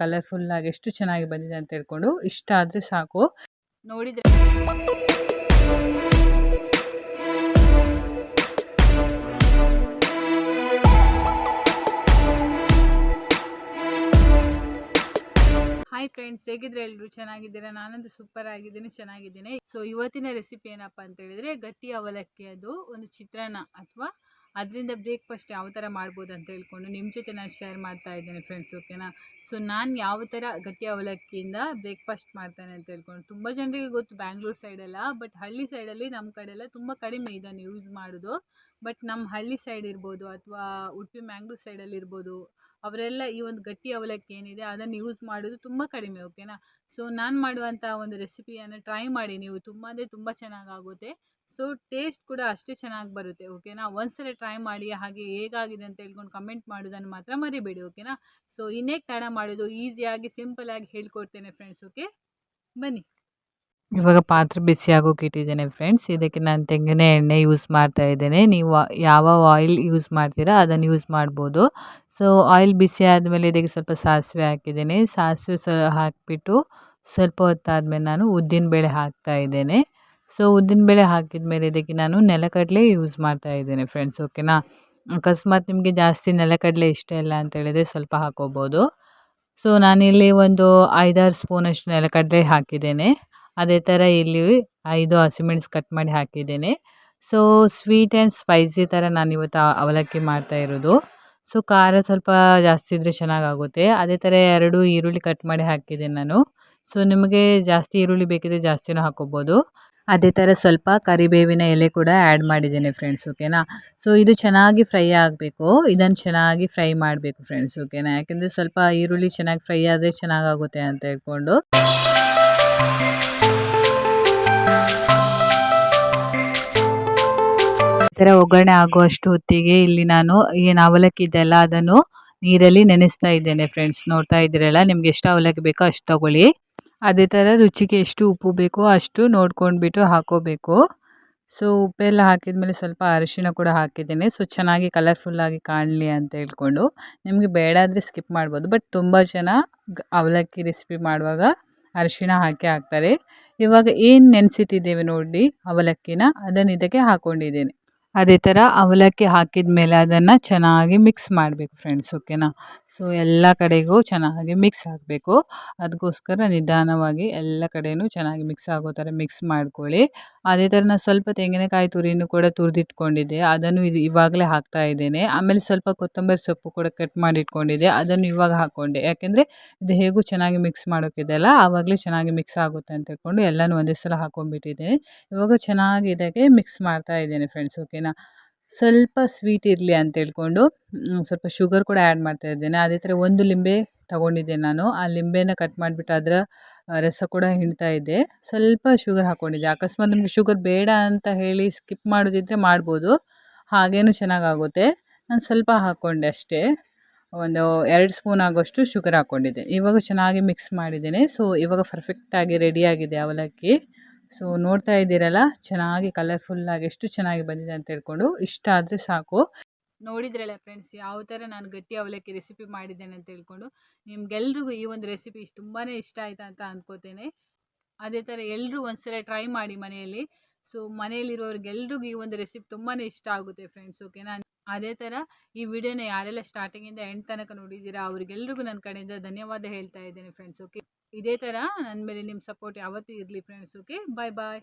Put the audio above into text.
ಕಲರ್ಫುಲ್ಲಾಗಿ ಎಷ್ಟು ಚೆನ್ನಾಗಿ ಬಂದಿದೆ ಅಂತ ಹೇಳ್ಕೊಂಡು ಇಷ್ಟ ಆದರೆ ಸಾಕು. ನೋಡಿದರೆ ಹಾಯ್ ಫ್ರೆಂಡ್ಸ್, ಹೇಗಿದ್ರೆ ಎಲ್ಲರೂ ಚೆನ್ನಾಗಿದ್ದೀರಾ? ನಾನಂತೂ ಸೂಪರ್ ಆಗಿದ್ದೀನಿ, ಚೆನ್ನಾಗಿದ್ದೀನಿ. ಸೊ ಇವತ್ತಿನ ರೆಸಿಪಿ ಏನಪ್ಪ ಅಂತ ಹೇಳಿದ್ರೆ ಗಟ್ಟಿ ಅವಲಕ್ಕಿ, ಅದು ಒಂದು ಚಿತ್ರಾನ್ನ ಅಥವಾ ಅದರಿಂದ ಬ್ರೇಕ್ಫಾಸ್ಟ್ ಯಾವ ಥರ ಮಾಡ್ಬೋದು ಅಂತ ಹೇಳ್ಕೊಂಡು ನಿಮ್ಮ ಜೊತೆ ನಾನು ಶೇರ್ ಮಾಡ್ತಾ ಇದ್ದೇನೆ ಫ್ರೆಂಡ್ಸ್. ಓಕೆನಾ? ಸೊ ನಾನು ಯಾವ ಥರ ಗಟ್ಟಿ ಅವಲಕ್ಕಿಯಿಂದ ಬ್ರೇಕ್ಫಾಸ್ಟ್ ಮಾಡ್ತೇನೆ ಅಂತ ಹೇಳ್ಕೊಂಡು ತುಂಬ ಜನರಿಗೆ ಗೊತ್ತು ಬ್ಯಾಂಗ್ಳೂರು ಸೈಡೆಲ್ಲ, ಬಟ್ ಹಳ್ಳಿ ಸೈಡಲ್ಲಿ ನಮ್ಮ ಕಡೆಲ್ಲ ತುಂಬ ಕಡಿಮೆ ಇದನ್ನು ಯೂಸ್ ಮಾಡೋದು. ಬಟ್ ನಮ್ಮ ಹಳ್ಳಿ ಸೈಡ್ ಇರ್ಬೋದು ಅಥವಾ ಉಡುಪಿ ಮ್ಯಾಂಗ್ಳೂರು ಸೈಡಲ್ಲಿ ಇರ್ಬೋದು, ಅವರೆಲ್ಲ ಈ ಒಂದು ಗಟ್ಟಿ ಅವಲಕ್ಕಿ ಏನಿದೆ ಅದನ್ನು ಯೂಸ್ ಮಾಡೋದು ತುಂಬ ಕಡಿಮೆ. ಓಕೆನಾ? ಸೊ ನಾನು ಮಾಡುವಂಥ ಒಂದು ರೆಸಿಪಿಯನ್ನು ಟ್ರೈ ಮಾಡಿ, ನೀವು ತುಂಬ ಅಂದರೆ ತುಂಬ ಚೆನ್ನಾಗಾಗುತ್ತೆ. ಸೊ ಟೇಸ್ಟ್ ಕೂಡ ಅಷ್ಟೇ ಚೆನ್ನಾಗಿ ಬರುತ್ತೆ. ಓಕೆನಾ? ಒಂದ್ಸಲ ಟ್ರೈ ಮಾಡಿ, ಹಾಗೆ ಹೇಗಾಗಿದೆ ಅಂತ ಹೇಳ್ಕೊಂಡು ಕಮೆಂಟ್ ಮಾಡೋದನ್ನು ಮಾತ್ರ ಮರಿಬೇಡಿ. ಓಕೆನಾ? ಸೊ ಇನ್ನೇಕೆ ತಡ ಮಾಡೋದು, ಈಸಿಯಾಗಿ ಸಿಂಪಲಾಗಿ ಹೇಳ್ಕೊಡ್ತೇನೆ ಫ್ರೆಂಡ್ಸ್. ಓಕೆ, ಬನ್ನಿ. ಇವಾಗ ಪಾತ್ರೆ ಬಿಸಿ ಆಗೋಕೆ ಇಟ್ಟಿದ್ದೇನೆ ಫ್ರೆಂಡ್ಸ್. ಇದಕ್ಕೆ ನಾನು ತೆಂಗಿನ ಎಣ್ಣೆ ಯೂಸ್ ಮಾಡ್ತಾ ಇದ್ದೇನೆ. ನೀವು ಯಾವ ಆಯಿಲ್ ಯೂಸ್ ಮಾಡ್ತೀರಾ ಅದನ್ನು ಯೂಸ್ ಮಾಡ್ಬೋದು. ಸೊ ಆಯಿಲ್ ಬಿಸಿ ಆದಮೇಲೆ ಇದಕ್ಕೆ ಸ್ವಲ್ಪ ಸಾಸಿವೆ ಹಾಕಿದ್ದೇನೆ. ಸಾಸಿವೆ ಹಾಕಿಬಿಟ್ಟು ಸ್ವಲ್ಪ ಹೊತ್ತಾದಮೇಲೆ ನಾನು ಉದ್ದಿನಬೇಳೆ ಹಾಕ್ತಾ ಇದ್ದೇನೆ. ಸೊ ಉದ್ದಿನಬೇಳೆ ಹಾಕಿದ ಮೇಲೆ ಇದಕ್ಕೆ ನಾನು ನೆಲಗಡಲೆ ಯೂಸ್ ಮಾಡ್ತಾ ಇದ್ದೇನೆ ಫ್ರೆಂಡ್ಸ್. ಓಕೆನಾ? ಅಕಸ್ಮಾತ್ ನಿಮಗೆ ಜಾಸ್ತಿ ನೆಲಗಡಲೆ ಇಷ್ಟ ಇಲ್ಲ ಅಂತ ಹೇಳಿದರೆ ಸ್ವಲ್ಪ ಹಾಕೋಬೋದು. ಸೊ ನಾನಿಲ್ಲಿ ಒಂದು 5-6 ಸ್ಪೂನಷ್ಟು ನೆಲಗಡಲೆ ಹಾಕಿದ್ದೇನೆ. ಅದೇ ಥರ ಇಲ್ಲಿ 5 ಹಸಿಮೆಣಸು ಕಟ್ ಮಾಡಿ ಹಾಕಿದ್ದೇನೆ. ಸೊ ಸ್ವೀಟ್ ಆ್ಯಂಡ್ ಸ್ಪೈಸಿ ಥರ ನಾನಿವತ್ತು ಅವಲಕ್ಕಿ ಮಾಡ್ತಾ ಇರೋದು. ಸೊ ಖಾರ ಸ್ವಲ್ಪ ಜಾಸ್ತಿ ಇದ್ದರೆ ಚೆನ್ನಾಗಾಗುತ್ತೆ. ಅದೇ ಥರ 2 ಈರುಳ್ಳಿ ಕಟ್ ಮಾಡಿ ಹಾಕಿದ್ದೇನೆ ನಾನು. ಸೊ ನಿಮಗೆ ಜಾಸ್ತಿ ಈರುಳ್ಳಿ ಬೇಕಿದ್ರೆ ಜಾಸ್ತಿನೂ ಹಾಕೋಬೋದು. ಅದೇ ಥರ ಸ್ವಲ್ಪ ಕರಿಬೇವಿನ ಎಲೆ ಕೂಡ ಆ್ಯಡ್ ಮಾಡಿದ್ದೇನೆ ಫ್ರೆಂಡ್ಸ್. ಓಕೆನಾ? ಸೊ ಇದು ಚೆನ್ನಾಗಿ ಫ್ರೈ ಆಗಬೇಕು, ಇದನ್ನು ಚೆನ್ನಾಗಿ ಫ್ರೈ ಮಾಡಬೇಕು ಫ್ರೆಂಡ್ಸ್. ಓಕೆನಾ? ಯಾಕೆಂದರೆ ಸ್ವಲ್ಪ ಈರುಳ್ಳಿ ಚೆನ್ನಾಗಿ ಫ್ರೈ ಆದರೆ ಚೆನ್ನಾಗಾಗುತ್ತೆ ಅಂತ ಹೇಳ್ಕೊಂಡು ಈ ಥರ ಒಗ್ಗರಣೆ ಆಗುವಷ್ಟು ಹೊತ್ತಿಗೆ ಇಲ್ಲಿ ನಾನು ಏನು ಅವಲಕ್ಕಿ ಇದೆಯಲ್ಲ ಅದನ್ನು ನೀರಲ್ಲಿ ನೆನೆಸ್ತಾ ಇದ್ದೇನೆ ಫ್ರೆಂಡ್ಸ್. ನೋಡ್ತಾ ಇದ್ದೀರಲ್ಲ, ನಿಮ್ಗೆ ಎಷ್ಟು ಅವಲಕ್ಕಿ ಬೇಕೋ ಅಷ್ಟು ತಗೊಳ್ಳಿ. ಅದೇ ಥರ ರುಚಿಗೆ ಎಷ್ಟು ಉಪ್ಪು ಬೇಕೋ ಅಷ್ಟು ನೋಡ್ಕೊಂಡ್ಬಿಟ್ಟು ಹಾಕೋಬೇಕು. ಸೊ ಉಪ್ಪೆಲ್ಲ ಹಾಕಿದ ಮೇಲೆ ಸ್ವಲ್ಪ ಅರಿಶಿಣ ಕೂಡ ಹಾಕಿದ್ದೇನೆ. ಸೊ ಚೆನ್ನಾಗಿ ಕಲರ್ಫುಲ್ಲಾಗಿ ಕಾಣಲಿ ಅಂತ ಹೇಳ್ಕೊಂಡು. ನಿಮಗೆ ಬೇಡ ಆದರೆ ಸ್ಕಿಪ್ ಮಾಡ್ಬೋದು, ಬಟ್ ತುಂಬ ಜನ ಅವಲಕ್ಕಿ ರೆಸಿಪಿ ಮಾಡುವಾಗ ಅರಿಶಿಣ ಹಾಕ್ತಾರೆ. ಇವಾಗ ಏನು ನೆನೆಸಿಟ್ಟಿದ್ದೇವೆ ನೋಡಿ ಅವಲಕ್ಕಿನ, ಅದನ್ನು ಇದಕ್ಕೆ ಹಾಕ್ಕೊಂಡಿದ್ದೇನೆ. ಅದೇ ಥರ ಅವಲಕ್ಕಿ ಹಾಕಿದ ಮೇಲೆ ಅದನ್ನು ಚೆನ್ನಾಗಿ ಮಿಕ್ಸ್ ಮಾಡಬೇಕು ಫ್ರೆಂಡ್ಸ್. ಓಕೆನಾ? ಸೊ ಎಲ್ಲ ಕಡೆಗೂ ಚೆನ್ನಾಗಿ ಮಿಕ್ಸ್ ಆಗಬೇಕು. ಅದಕ್ಕೋಸ್ಕರ ನಿಧಾನವಾಗಿ ಎಲ್ಲ ಕಡೆಯೂ ಚೆನ್ನಾಗಿ ಮಿಕ್ಸ್ ಆಗೋ ಥರ ಮಿಕ್ಸ್ ಮಾಡ್ಕೊಳ್ಳಿ. ಅದೇ ಥರ ನಾನು ಸ್ವಲ್ಪ ತೆಂಗಿನಕಾಯಿ ತುರಿನೂ ಕೂಡ ತುರಿದಿಟ್ಕೊಂಡಿದ್ದೆ, ಅದನ್ನು ಇವಾಗಲೇ ಹಾಕ್ತಾ ಇದ್ದೇನೆ. ಆಮೇಲೆ ಸ್ವಲ್ಪ ಕೊತ್ತಂಬರಿ ಸೊಪ್ಪು ಕೂಡ ಕಟ್ ಮಾಡಿ ಇಟ್ಕೊಂಡಿದ್ದೆ, ಅದನ್ನು ಇವಾಗ ಹಾಕ್ಕೊಂಡೆ. ಯಾಕೆಂದರೆ ಇದು ಹೇಗೂ ಚೆನ್ನಾಗಿ ಮಿಕ್ಸ್ ಮಾಡೋಕ್ಕಿದೆಯಲ್ಲ, ಆವಾಗಲೇ ಚೆನ್ನಾಗಿ ಮಿಕ್ಸ್ ಆಗುತ್ತೆ ಅಂತ ಹೇಳ್ಕೊಂಡು ಎಲ್ಲನೂ ಒಂದೇ ಸಲ ಹಾಕ್ಕೊಂಡ್ಬಿಟ್ಟಿದ್ದೇನೆ. ಇವಾಗ ಚೆನ್ನಾಗಿ ಇದಕ್ಕೆ ಮಿಕ್ಸ್ ಮಾಡ್ತಾ ಇದ್ದೇನೆ ಫ್ರೆಂಡ್ಸ್. ಓಕೆನಾ? ಸ್ವಲ್ಪ ಸ್ವೀಟ್ ಇರಲಿ ಅಂತ ಹೇಳ್ಕೊಂಡು ಸ್ವಲ್ಪ ಶುಗರ್ ಕೂಡ ಆ್ಯಡ್ ಮಾಡ್ತಾ ಇದ್ದೇನೆ. ಅದೇ ಥರ ಒಂದು ಲಿಂಬೆ ತೊಗೊಂಡಿದ್ದೆ ನಾನು, ಆ ಲಿಂಬೆನ ಕಟ್ ಮಾಡಿಬಿಟ್ಟು ಅದರ ರಸ ಕೂಡ ಹಿಂಡ್ತಾ ಇದ್ದೆ. ಸ್ವಲ್ಪ ಶುಗರ್ ಹಾಕ್ಕೊಂಡಿದ್ದೆ. ಅಕಸ್ಮಾತ್ ನಿಮಗೆ ಶುಗರ್ ಬೇಡ ಅಂತ ಹೇಳಿ ಸ್ಕಿಪ್ ಮಾಡೋದಿದ್ದರೆ ಮಾಡ್ಬೋದು, ಹಾಗೇನೂ ಚೆನ್ನಾಗಾಗುತ್ತೆ. ನಾನು ಸ್ವಲ್ಪ ಹಾಕ್ಕೊಂಡೆ ಅಷ್ಟೇ, ಒಂದು 2 ಸ್ಪೂನ್ ಆಗೋಷ್ಟು ಶುಗರ್ ಹಾಕ್ಕೊಂಡಿದ್ದೆ. ಇವಾಗ ಚೆನ್ನಾಗಿ ಮಿಕ್ಸ್ ಮಾಡಿದ್ದೇನೆ. ಸೊ ಇವಾಗ ಪರ್ಫೆಕ್ಟಾಗಿ ರೆಡಿಯಾಗಿದೆ ಅವಲಕ್ಕಿ. ಸೊ ನೋಡ್ತಾ ಇದ್ದೀರಲ್ಲ, ಚೆನ್ನಾಗಿ ಕಲರ್ಫುಲ್ಲಾಗಿ ಎಷ್ಟು ಚೆನ್ನಾಗಿ ಬಂದಿದೆ ಅಂತ ಹೇಳ್ಕೊಂಡು ಇಷ್ಟ ಆದರೆ ಸಾಕು. ನೋಡಿದ್ರಲ್ಲ ಫ್ರೆಂಡ್ಸ್, ಯಾವ ಥರ ನಾನು ಗಟ್ಟಿ ಅವಲಕ್ಕಿ ರೆಸಿಪಿ ಮಾಡಿದ್ದೇನೆ ಅಂತ ಹೇಳ್ಕೊಂಡು. ನಿಮ್ಗೆಲ್ರಿಗೂ ಈ ಒಂದು ರೆಸಿಪಿ ತುಂಬಾ ಇಷ್ಟ ಆಯಿತಾ ಅಂತ ಅಂದ್ಕೋತೇನೆ. ಅದೇ ಥರ ಎಲ್ಲರೂ ಒಂದ್ಸಲ ಟ್ರೈ ಮಾಡಿ ಮನೆಯಲ್ಲಿ. ಸೊ ಮನೆಯಲ್ಲಿರೋರಿಗೆಲ್ರಿಗೂ ಈ ಒಂದು ರೆಸಿಪಿ ತುಂಬಾ ಇಷ್ಟ ಆಗುತ್ತೆ ಫ್ರೆಂಡ್ಸ್. ಓಕೆನಾ? ಅದೇ ಥರ ಈ ವಿಡಿಯೋನ ಯಾರೆಲ್ಲ ಸ್ಟಾರ್ಟಿಂಗಿಂದ ಎಂಡ್ ತನಕ ನೋಡಿದ್ದೀರಾ ಅವರಿಗೆಲ್ರಿಗೂ ನನ್ನ ಕಡೆಯಿಂದ ಧನ್ಯವಾದ ಹೇಳ್ತಾ ಇದ್ದೇನೆ ಫ್ರೆಂಡ್ಸ್. ಓಕೆ, ಇದೇ ಥರ ನನ್ನ ಮೇಲೆ ನಿಮ್ಮ ಸಪೋರ್ಟ್ ಯಾವತ್ತೂ ಇರಲಿ ಫ್ರೆಂಡ್ಸ್. ಓಕೆ, ಬಾಯ್ ಬಾಯ್.